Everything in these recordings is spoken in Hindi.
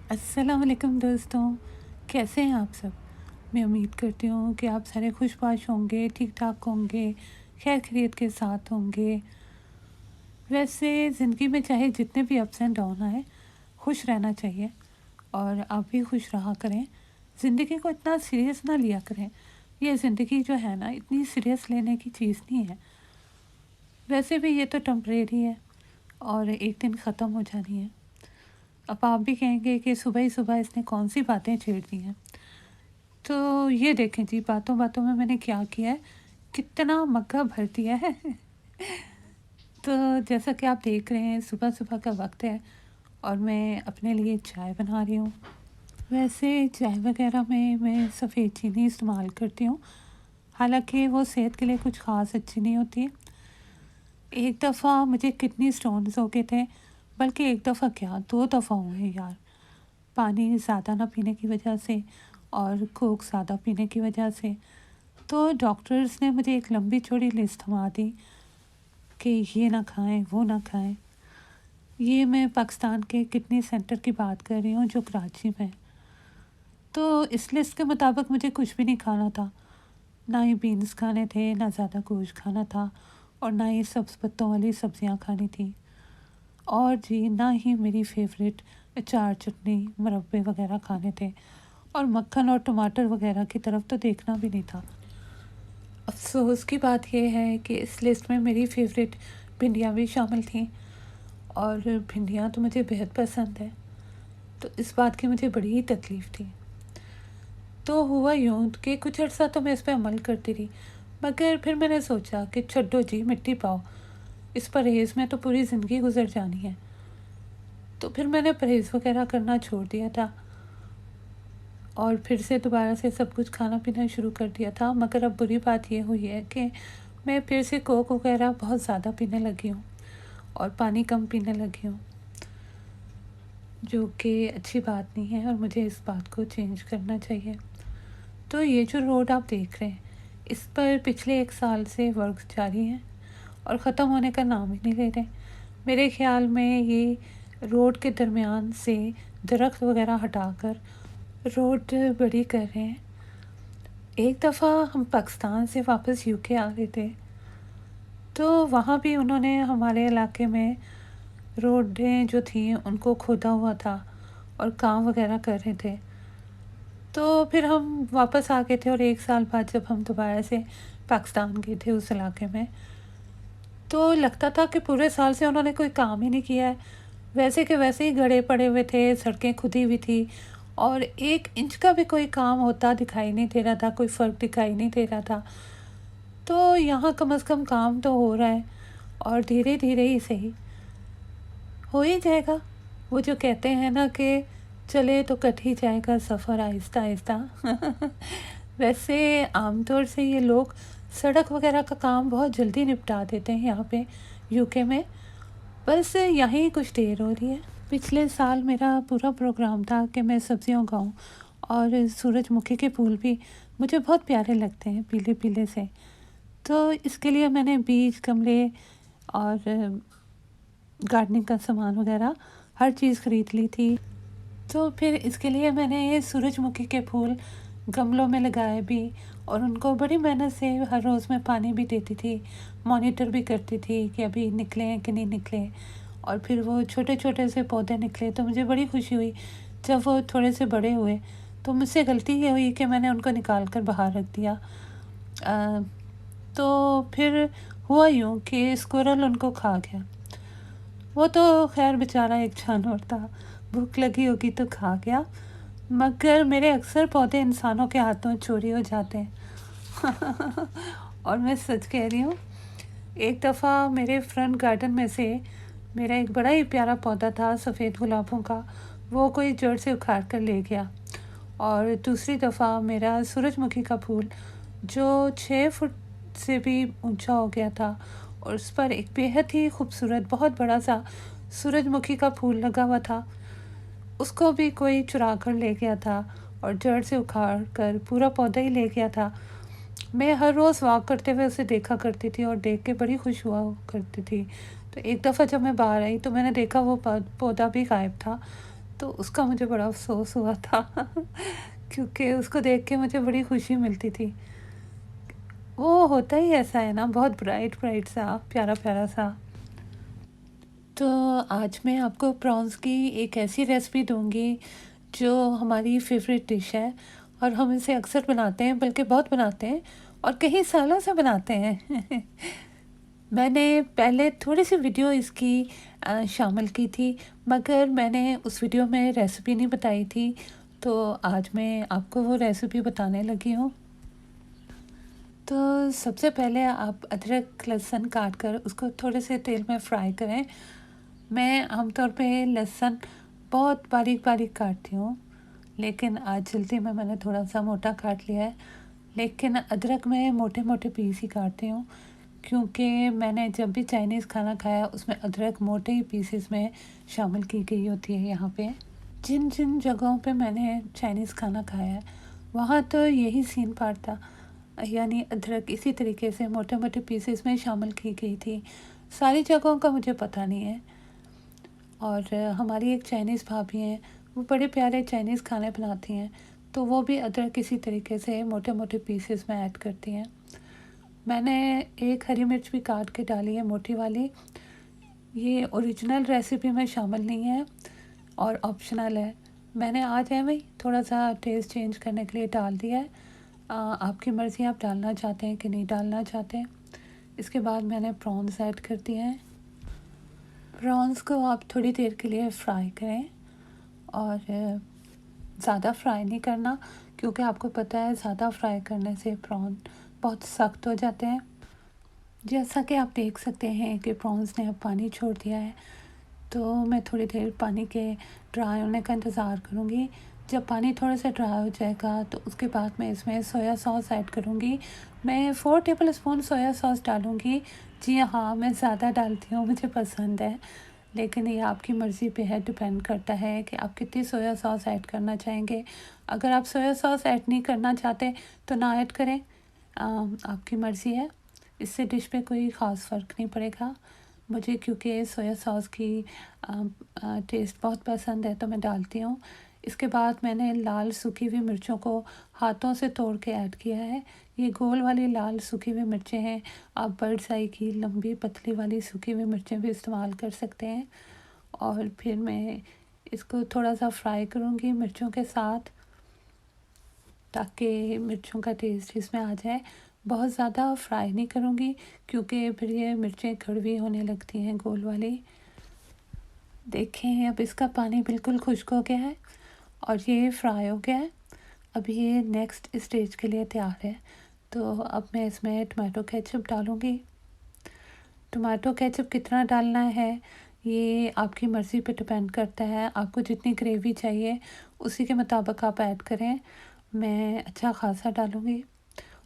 अस्सलाम वालेकुम दोस्तों, कैसे हैं आप सब? मैं उम्मीद करती हूँ कि आप सारे खुशबाश होंगे, ठीक-ठाक होंगे, खैर खैरियत के साथ होंगे। वैसे ज़िंदगी में चाहे जितने भी अप्स एंड डाउन आए, खुश रहना चाहिए और आप भी खुश रहा करें। ज़िंदगी को इतना सीरियस ना लिया करें। ये ज़िंदगी जो है ना, इतनी सीरियस लेने की चीज़ नहीं है। वैसे भी ये तो टेम्परेरी है और एक दिन ख़त्म हो जानी है। अब आप भी कहेंगे कि सुबह ही सुबह इसने कौन-सी बातें छेड़ दी हैं। तो ये देखें जी, बातों-बातों में मैंने क्या किया है, कितना मग्गा भर दिया है। तो जैसा कि आप देख रहे हैं, सुबह-सुबह का वक़्त है और मैं अपने लिए चाय बना रही हूँ। वैसे चाय वग़ैरह में मैं सफ़ेद चीनी इस्तेमाल करती हूँ, हालाँकि वो सेहत के लिए कुछ ख़ास अच्छी नहीं होती है। एक दफ़ा मुझे किडनी स्टोन्स हो गए थे, बल्कि एक दफ़ा क्या 2 दफ़ा हुए यार। पानी ज़्यादा ना पीने की वजह से और कोक ज़्यादा पीने की वजह से। तो डॉक्टर्स ने मुझे एक लंबी चौड़ी लिस्ट थमा दी कि ये ना खाएं, वो ना खाएं। ये मैं पाकिस्तान के किडनी सेंटर की बात कर रही हूँ जो कराची में है। तो इस लिस्ट के मुताबिक मुझे कुछ भी नहीं खाना था। ना ही बीन्स खाने थे, ना ज़्यादा गोश्त खाना था और ना ही सब्ज़ पत्तों वाली सब्ज़ियाँ खानी थी। और जी ना ही मेरी फेवरेट अचार, चटनी, मुरब्बे वग़ैरह खाने थे और मक्खन और टमाटर वग़ैरह की तरफ तो देखना भी नहीं था। अफ़सोस की बात ये है कि इस लिस्ट में मेरी फ़ेवरेट भिंडियाँ भी शामिल थीं और भिंडियाँ तो मुझे बेहद पसंद है, तो इस बात की मुझे बड़ी ही तकलीफ़ थी। तो हुआ यूँ कि कुछ अर्सा तो मैं इस पे अमल करती रही, मगर फिर मैंने सोचा कि छड्डो जी मिट्टी पाओ, इस परहेज़ में तो पूरी ज़िंदगी गुज़र जानी है। तो फिर मैंने परहेज़ वग़ैरह करना छोड़ दिया था और फिर से दोबारा से सब कुछ खाना-पीना शुरू कर दिया था, मगर अब बुरी बात ये हुई है कि मैं फिर से कोक वग़ैरह बहुत ज़्यादा पीने लगी हूँ और पानी कम पीने लगी हूँ, जो कि अच्छी बात नहीं है और मुझे इस बात को चेंज करना चाहिए। तो ये जो रोड आप देख रहे हैं, इस पर पिछले 1 साल से वर्क जारी हैं और ख़त्म होने का नाम ही नहीं ले रहे। मेरे ख़्याल में ये रोड के दरमियान से दरख्त वग़ैरह हटाकर रोड बड़ी कर रहे हैं। एक दफ़ा हम पाकिस्तान से वापस यूके आ रहे थे, तो वहाँ भी उन्होंने हमारे इलाके में रोडें जो थीं उनको खोदा हुआ था और काम वग़ैरह कर रहे थे। तो फिर हम वापस आ गए थे और 1 साल बाद जब हम दोबारा से पाकिस्तान गए थे उस इलाके में, तो लगता था कि पूरे साल से उन्होंने कोई काम ही नहीं किया है। वैसे के वैसे ही गड़े पड़े हुए थे, सड़कें खुदी हुई थी और 1 इंच का भी कोई काम होता दिखाई नहीं दे रहा था, कोई फ़र्क दिखाई नहीं दे रहा था। तो यहाँ कम से कम काम तो हो रहा है और धीरे-धीरे ही सही, हो ही जाएगा। वो जो कहते हैं ना कि चले तो कट ही जाएगा सफ़र आहिस्ता-आहिस्ता। वैसे आमतौर से ये लोग सड़क वग़ैरह का काम बहुत जल्दी निपटा देते हैं यहाँ पे यूके में, बस यहीं कुछ देर हो रही है। पिछले साल मेरा पूरा प्रोग्राम था कि मैं सब्जियां उगाऊं और सूरजमुखी के फूल भी मुझे बहुत प्यारे लगते हैं पीले-पीले से। तो इसके लिए मैंने बीज, गमले और गार्डनिंग का सामान वगैरह हर चीज़ ख़रीद ली थी। तो फिर इसके लिए मैंने ये सूरजमुखी के फूल गमलों में लगाए भी और उनको बड़ी मेहनत से हर रोज़ मैं पानी भी देती थी, मॉनिटर भी करती थी कि अभी निकले हैं कि नहीं निकले। और फिर वो छोटे-छोटे से पौधे निकले तो मुझे बड़ी खुशी हुई। जब वो थोड़े से बड़े हुए तो मुझसे गलती ये हुई कि मैंने उनको निकाल कर बाहर रख दिया। अ, तो फिर हुआ यूँ कि स्क्विरल उनको खा गया। वो तो ख़ैर बेचारा एक जानवर था, भूख लगी होगी तो खा गया, मगर मेरे अक्सर पौधे इंसानों के हाथों चोरी हो जाते हैं। और मैं सच कह रही हूँ, एक दफ़ा मेरे फ्रंट गार्डन में से मेरा एक बड़ा ही प्यारा पौधा था सफ़ेद गुलाबों का, वो कोई जड़ से उखाड़ कर ले गया। और दूसरी दफ़ा मेरा सूरजमुखी का फूल जो 6 फुट से भी ऊंचा हो गया था और उस पर एक बेहद ही खूबसूरत बहुत बड़ा सा सूरजमुखी का फूल लगा हुआ था, उसको भी कोई चुरा कर ले गया था और जड़ से उखाड़ कर पूरा पौधा ही ले गया था। मैं हर रोज़ वॉक करते हुए उसे देखा करती थी और देख के बड़ी खुश हुआ करती थी। तो एक दफ़ा जब मैं बाहर आई तो मैंने देखा वो पौधा भी गायब था। तो उसका मुझे बड़ा अफ़सोस हुआ था क्योंकि उसको देख के मुझे बड़ी खुशी मिलती थी। वो होता ही ऐसा है ना, बहुत ब्राइट ब्राइट सा, प्यारा प्यारा सा। तो आज मैं आपको प्रॉन्स की एक ऐसी रेसिपी दूंगी जो हमारी फेवरेट डिश है और हम इसे अक्सर बनाते हैं, बल्कि बहुत बनाते हैं और कई सालों से बनाते हैं मैंने पहले थोड़ी सी वीडियो इसकी शामिल की थी, मगर मैंने उस वीडियो में रेसिपी नहीं बताई थी, तो आज मैं आपको वो रेसिपी बताने लगी हूँ। तो सबसे पहले आप अदरक लहसुन काट कर उसको थोड़े से तेल में फ्राई करें। मैं आमतौर पे लहसुन बहुत बारीक बारीक काटती हूँ, लेकिन आज जल्दी में मैंने थोड़ा सा मोटा काट लिया है। लेकिन अदरक मैं मोटे मोटे पीस ही काटती हूँ, क्योंकि मैंने जब भी चाइनीज़ खाना खाया उसमें अदरक मोटे ही पीसेस में शामिल की गई होती है। यहाँ पे जिन जिन जगहों पे मैंने चाइनीज़ खाना खाया है वहाँ तो यही सीन पार्ट था, यानी अदरक इसी तरीके से मोटे मोटे पीसेस में शामिल की गई थी। सारी जगहों का मुझे पता नहीं है। और हमारी एक चाइनीज़ भाभी हैं, वो बड़े प्यारे चाइनीज़ खाने बनाती हैं, तो वो भी अदरक इसी तरीके से मोटे मोटे पीसेस में ऐड करती हैं। मैंने एक हरी मिर्च भी काट के डाली है, मोटी वाली। ये ओरिजिनल रेसिपी में शामिल नहीं है और ऑप्शनल है। मैंने आज है भाई थोड़ा सा टेस्ट चेंज करने के लिए डाल दिया है। आपकी मर्ज़ी, आप डालना चाहते हैं कि नहीं डालना चाहते हैं। इसके बाद मैंने प्रॉन्स ऐड कर दिए हैं। प्रॉन्स को आप थोड़ी देर के लिए फ्राई करें और ज़्यादा फ्राई नहीं करना, क्योंकि आपको पता है ज़्यादा फ्राई करने से प्रॉन बहुत सख्त हो जाते हैं। जैसा कि आप देख सकते हैं कि प्रॉन्स ने अब पानी छोड़ दिया है, तो मैं थोड़ी देर पानी के ड्राई होने का इंतज़ार करूँगी। जब पानी थोड़ा सा ड्राई हो जाएगा तो उसके बाद मैं इसमें सोया सॉस ऐड करूँगी। मैं 4 टेबल स्पून सोया सॉस डालूँगी। जी हाँ, मैं ज़्यादा डालती हूँ, मुझे पसंद है, लेकिन ये आपकी मर्ज़ी पे है, डिपेंड करता है कि आप कितनी सोया सॉस ऐड करना चाहेंगे। अगर आप सोया सॉस ऐड नहीं करना चाहते तो ना ऐड करें, आपकी मर्ज़ी है। इससे डिश पे कोई ख़ास फ़र्क नहीं पड़ेगा। मुझे क्योंकि सोया सॉस की टेस्ट बहुत पसंद है तो मैं डालती हूँ। इसके बाद मैंने लाल सूखी हुई मिर्चों को हाथों से तोड़ के ऐड किया है। ये गोल वाली लाल सूखी हुई मिर्चें हैं, आप बर्ड्स आई की लंबी पतली वाली सूखी हुई मिर्चें भी इस्तेमाल कर सकते हैं। और फिर मैं इसको थोड़ा सा फ्राई करूँगी मिर्चों के साथ, ताकि मिर्चों का टेस्ट इसमें आ जाए। बहुत ज़्यादा फ्राई नहीं करूँगी, क्योंकि फिर ये मिर्चें कड़वी होने लगती हैं गोल वाली। देखें, अब इसका पानी बिल्कुल खुश्क हो गया है और ये फ्राई हो गया है। अब ये नेक्स्ट स्टेज के लिए तैयार है। तो अब मैं इसमें टमाटो केचप डालूँगी। टमाटो केचप कितना डालना है ये आपकी मर्ज़ी पे डिपेंड करता है। आपको जितनी ग्रेवी चाहिए उसी के मुताबिक आप ऐड करें। मैं अच्छा ख़ासा डालूँगी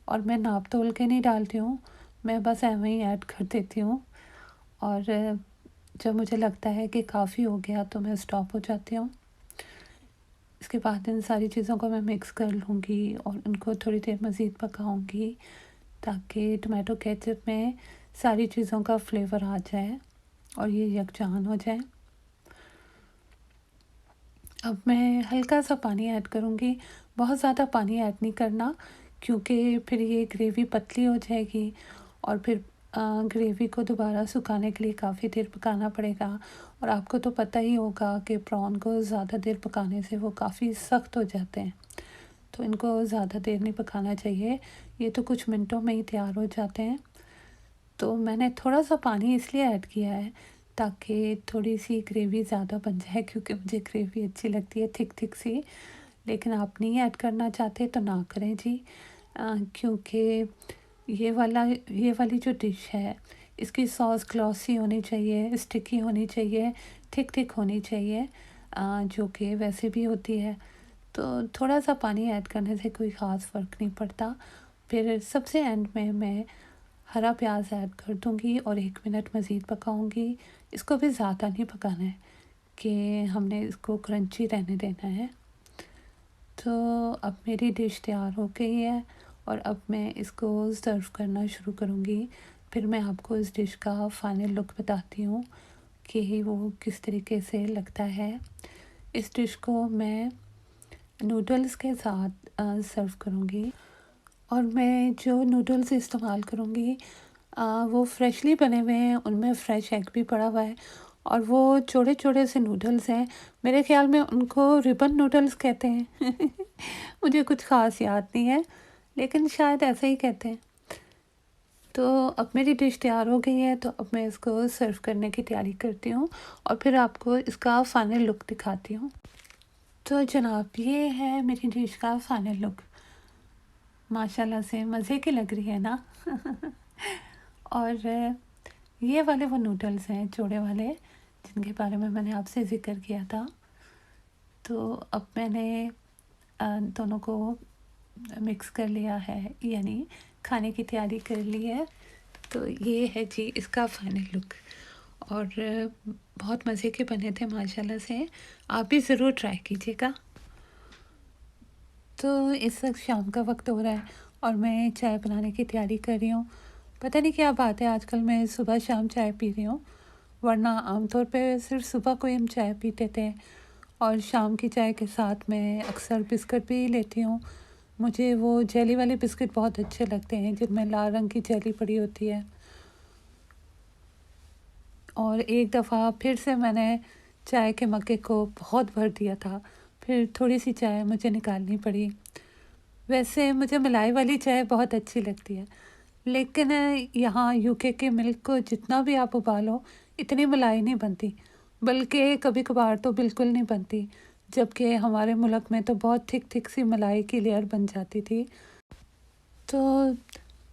और मैं नाप तोल के नहीं डालती हूँ, मैं बस ऐਵੇਂ ही ऐड कर देती हूँ। और जब मुझे लगता है कि काफ़ी हो गया तो मैं स्टॉप हो जाती हूँ। इसके बाद इन सारी चीज़ों को मैं मिक्स कर लूँगी और उनको थोड़ी देर मज़ीद पकाऊँगी, ताकि टमाटो केचप में सारी चीज़ों का फ्लेवर आ जाए और ये यकजान हो जाए। अब मैं हल्का सा पानी ऐड करूँगी, बहुत ज़्यादा पानी ऐड नहीं करना, क्योंकि फिर ये ग्रेवी पतली हो जाएगी और फिर ग्रेवी को दोबारा सुखाने के लिए काफ़ी देर पकाना पड़ेगा। और आपको तो पता ही होगा कि प्रॉन को ज़्यादा देर पकाने से वो काफ़ी सख्त हो जाते हैं, तो इनको ज़्यादा देर नहीं पकाना चाहिए, ये तो कुछ मिनटों में ही तैयार हो जाते हैं। तो मैंने थोड़ा सा पानी इसलिए ऐड किया है ताकि थोड़ी सी ग्रेवी ज़्यादा बन जाए, क्योंकि मुझे ग्रेवी अच्छी लगती है थिक थिक सी। लेकिन आप नहीं ऐड करना चाहते तो ना करें जी, क्योंकि ये वाली जो डिश है इसकी सॉस ग्लॉसी होनी चाहिए, स्टिकी होनी चाहिए, थिक थिक होनी चाहिए, जो कि वैसे भी होती है। तो थोड़ा सा पानी ऐड करने से कोई ख़ास फ़र्क नहीं पड़ता। फिर सबसे एंड में मैं हरा प्याज ऐड कर दूँगी और 1 मिनट मज़ीद पकाऊँगी। इसको भी ज़्यादा नहीं पकाना है कि हमने इसको क्रंची रहने देना है। तो अब मेरी डिश तैयार हो गई है और अब मैं इसको सर्व करना शुरू करूँगी। फिर मैं आपको इस डिश का फाइनल लुक बताती हूँ कि वो किस तरीके से लगता है। इस डिश को मैं नूडल्स के साथ सर्व करूँगी। और मैं जो नूडल्स इस्तेमाल करूँगी वो फ्रेशली बने हुए हैं, उनमें फ्रेश एग भी पड़ा हुआ है और वो छोटे-छोटे से नूडल्स हैं। मेरे ख़्याल में उनको रिबन नूडल्स कहते हैं। मुझे कुछ ख़ास याद नहीं है, लेकिन शायद ऐसे ही कहते हैं। तो अब मेरी डिश तैयार हो गई है, तो अब मैं इसको सर्व करने की तैयारी करती हूँ और फिर आपको इसका फ़ाइनल लुक दिखाती हूँ। तो जनाब, ये है मेरी डिश का फ़ाइनल लुक। माशाल्लाह से मज़े की लग रही है ना? और ये वाले वो नूडल्स हैं चौड़े वाले, जिनके बारे में मैंने आपसे ज़िक्र किया था। तो अब मैंने दोनों को मिक्स कर लिया है, यानी खाने की तैयारी कर ली है। तो ये है जी इसका फाइनल लुक और बहुत मज़े के बने थे माशाल्लाह से। आप भी ज़रूर ट्राई कीजिएगा। तो इस वक्त शाम का वक्त हो रहा है और मैं चाय बनाने की तैयारी कर रही हूँ। पता नहीं क्या बात है, आजकल मैं सुबह शाम चाय पी रही हूँ, वरना आमतौर पे सिर्फ सुबह को ही हम चाय पीते थे और शाम की चाय के साथ मैं अक्सर बिस्किट भी लेती हूँ। मुझे वो जेली वाले बिस्किट बहुत अच्छे लगते हैं, जिनमें लाल रंग की जेली पड़ी होती है। और एक दफ़ा फिर से मैंने चाय के मग्गे को बहुत भर दिया था, फिर थोड़ी सी चाय मुझे निकालनी पड़ी। वैसे मुझे मलाई वाली चाय बहुत अच्छी लगती है, लेकिन यहाँ यूके के मिल्क को जितना भी आप उबालो, इतनी मलाई नहीं बनती, बल्कि कभी कभार तो बिल्कुल नहीं बनती, जबकि हमारे मुल्क में तो बहुत थिक थिक सी मलाई की लेयर बन जाती थी। तो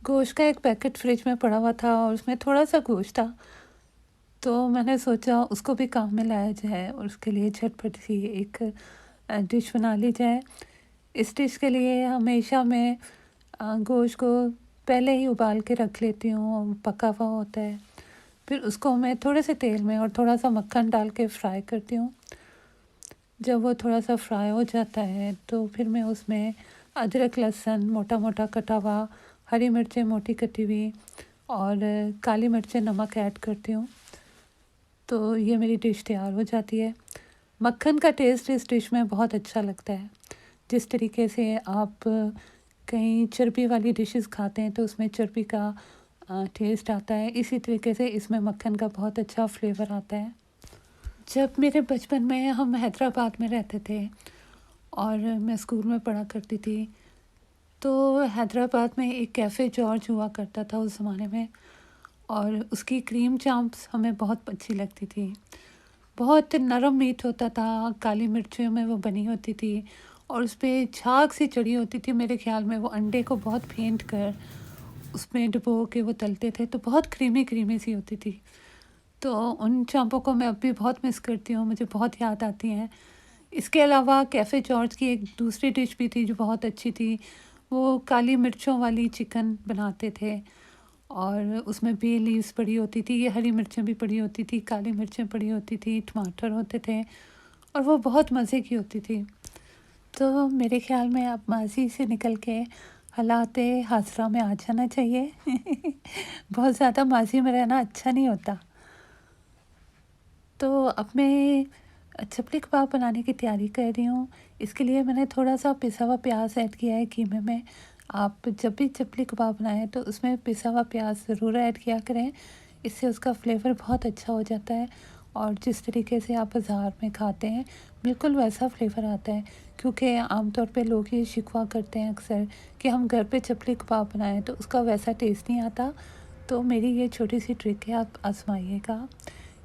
गोश्त का एक पैकेट फ्रिज में पड़ा हुआ था और उसमें थोड़ा सा गोश्त था, तो मैंने सोचा उसको भी काम में लाया जाए और उसके लिए झटपट सी एक डिश बना ली जाए। इस डिश के लिए हमेशा मैं गोश्त को पहले ही उबाल के रख लेती हूँ, पका हुआ होता है। फिर उसको मैं थोड़े से तेल में और थोड़ा सा मक्खन डाल के फ्राई करती हूँ। जब वो थोड़ा सा फ्राई हो जाता है तो फिर मैं उसमें अदरक लहसुन मोटा मोटा कटा हुआ, हरी मिर्चें मोटी कटी हुई और काली मिर्चें नमक ऐड करती हूँ। तो ये मेरी डिश तैयार हो जाती है। मक्खन का टेस्ट इस डिश में बहुत अच्छा लगता है। जिस तरीके से आप कहीं चर्बी वाली डिशेस खाते हैं तो उसमें चर्बी का टेस्ट आता है, इसी तरीके से इसमें मक्खन का बहुत अच्छा फ्लेवर आता है। जब मेरे बचपन में हम हैदराबाद में रहते थे और मैं स्कूल में पढ़ा करती थी, तो हैदराबाद में एक कैफ़े जॉर्ज हुआ करता था उस ज़माने में, और उसकी क्रीम चाम्प्स हमें बहुत अच्छी लगती थी। बहुत नरम मीट होता था, काली मिर्चों में वो बनी होती थी और उस पे झाग सी चढ़ी होती थी। मेरे ख़्याल में वो अंडे को बहुत फेंट कर उसमें डुबो के वो तलते थे, तो बहुत क्रीमी सी होती थी। तो उन चाँपों को मैं अब भी बहुत मिस करती हूँ, मुझे बहुत याद आती हैं। इसके अलावा कैफ़े जॉर्ज की एक दूसरी डिश भी थी जो बहुत अच्छी थी। वो काली मिर्चों वाली चिकन बनाते थे और उसमें बे लीव्स पड़ी होती थी, ये हरी मिर्चें भी पड़ी होती थी, काली मिर्चें पड़ी होती थी, टमाटर होते थे और वो बहुत मज़े की होती थी। तो मेरे ख़्याल में अब माज़ी से निकल के हालात हाज़िरा में आ जाना चाहिए। बहुत ज़्यादा माज़ी में रहना अच्छा नहीं होता। तो अब मैं चपली कबाब बनाने की तैयारी कर रही हूँ। इसके लिए मैंने थोड़ा सा पिसा हुआ प्याज ऐड किया है कीमे में। आप जब भी चपली कबाब बनाएं तो उसमें पिसा हुआ प्याज ज़रूर ऐड किया करें, इससे उसका फ्लेवर बहुत अच्छा हो जाता है और जिस तरीके से आप बाज़ार में खाते हैं बिल्कुल वैसा फ्लेवर आता है। क्योंकि आमतौर पे लोग ये शिकवा करते हैं अक्सर कि हम घर पे चपली कबाब बनाएं तो उसका वैसा टेस्ट नहीं आता। तो मेरी ये छोटी सी ट्रिक है, आप आजमाइएगा।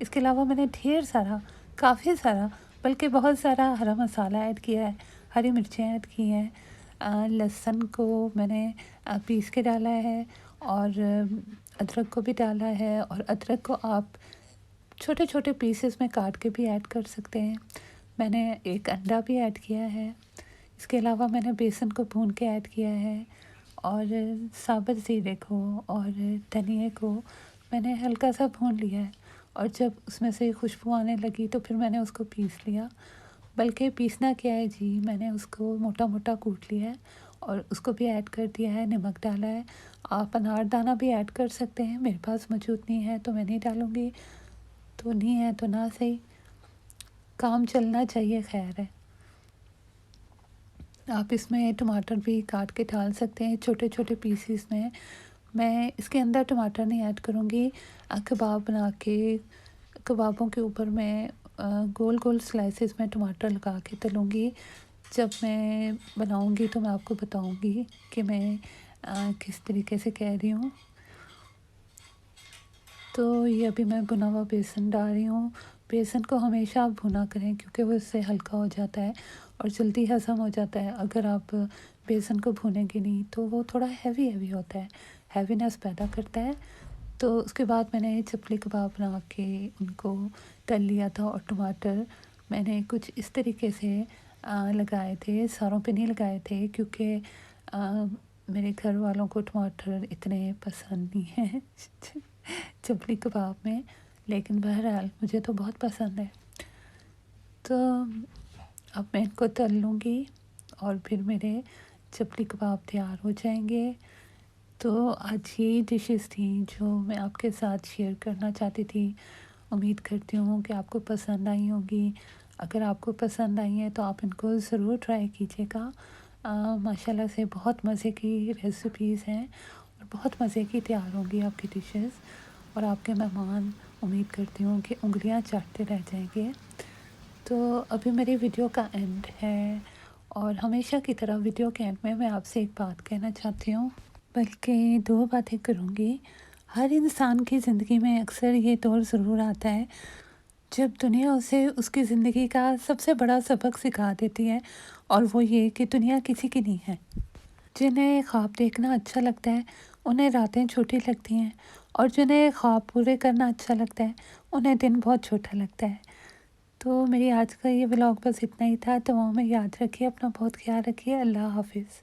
इसके अलावा मैंने ढेर सारा, काफ़ी सारा, बल्कि बहुत सारा हरा मसाला ऐड किया है, हरी मिर्चें ऐड की हैं, लहसुन को मैंने पीस के डाला है और अदरक को भी डाला है और अदरक को आप छोटे छोटे पीसेस में काट के भी ऐड कर सकते हैं। मैंने एक अंडा भी ऐड किया है। इसके अलावा मैंने बेसन को भून के ऐड किया है और साबुत ज़ीरे को और धनिए को मैंने हल्का सा भून लिया है और जब उसमें से खुशबू आने लगी तो फिर मैंने उसको पीस लिया। बल्कि पीसना क्या है जी, मैंने उसको मोटा मोटा कूट लिया है और उसको भी ऐड कर दिया है, नमक डाला है। आप अनारदाना भी ऐड कर सकते हैं, मेरे पास मौजूद नहीं है तो मैं नहीं डालूँगी, तो नहीं है तो ना सही। काम चलना चाहिए। खैर है, आप इसमें टमाटर भी काट के डाल सकते हैं छोटे छोटे पीसीस में। मैं इसके अंदर टमाटर नहीं ऐड करूँगी। कबाब बना के कबाबों के ऊपर मैं गोल गोल स्लाइसेस में टमाटर लगा के तलूँगी। जब मैं बनाऊँगी तो मैं आपको बताऊँगी कि मैं किस तरीके से कह रही हूँ। तो ये अभी मैं भुना हुआ बेसन डाल रही हूँ। बेसन को हमेशा आप भुना करें क्योंकि वो इससे हल्का हो जाता है और जल्दी हज़म हो जाता है। अगर आप बेसन को भूनेंगे नहीं तो वो थोड़ा हैवी होता है, हैवीनेस पैदा करता है। तो उसके बाद मैंने चपली कबाब बना के उनको तल लिया था और टमाटर मैंने कुछ इस तरीके से लगाए थे, सारों पे नहीं लगाए थे क्योंकि मेरे घर वालों को टमाटर इतने पसंद नहीं हैं चपली कबाब में, लेकिन बहरहाल मुझे तो बहुत पसंद है। तो अब मैं इनको तल लूँगी और फिर मेरे चपली कबाब तैयार हो जाएंगे। तो आज यही डिशेस थी जो मैं आपके साथ शेयर करना चाहती थी। उम्मीद करती हूँ कि आपको पसंद आई होंगी। अगर आपको पसंद आई हैं तो आप इनको ज़रूर ट्राई कीजिएगा। माशाल्लाह से बहुत मज़े की रेसिपीज़ हैं और बहुत मज़े की तैयार होंगी आपकी डिशेस और आपके मेहमान उम्मीद करती हूँ कि उँगलियाँ चाटते रह जाएंगे। तो अभी मेरी वीडियो का एंड है और हमेशा की तरह वीडियो के एंड में मैं आपसे एक बात कहना चाहती हूँ, बल्कि 2 बातें करूँगी। हर इंसान की ज़िंदगी में अक्सर ये दौर ज़रूर आता है जब दुनिया उसे उसकी ज़िंदगी का सबसे बड़ा सबक सिखा देती है और वो ये कि दुनिया किसी की नहीं है। जिन्हें ख्वाब देखना अच्छा लगता है उन्हें रातें छोटी लगती हैं और जिन्हें ख्वाब पूरे करना अच्छा लगता है उन्हें दिन बहुत छोटा लगता है। तो मेरी आज का ये व्लॉग बस इतना ही था। दुआओं में याद रखिए, अपना बहुत ख्याल रखिए। अल्लाह हाफिज़।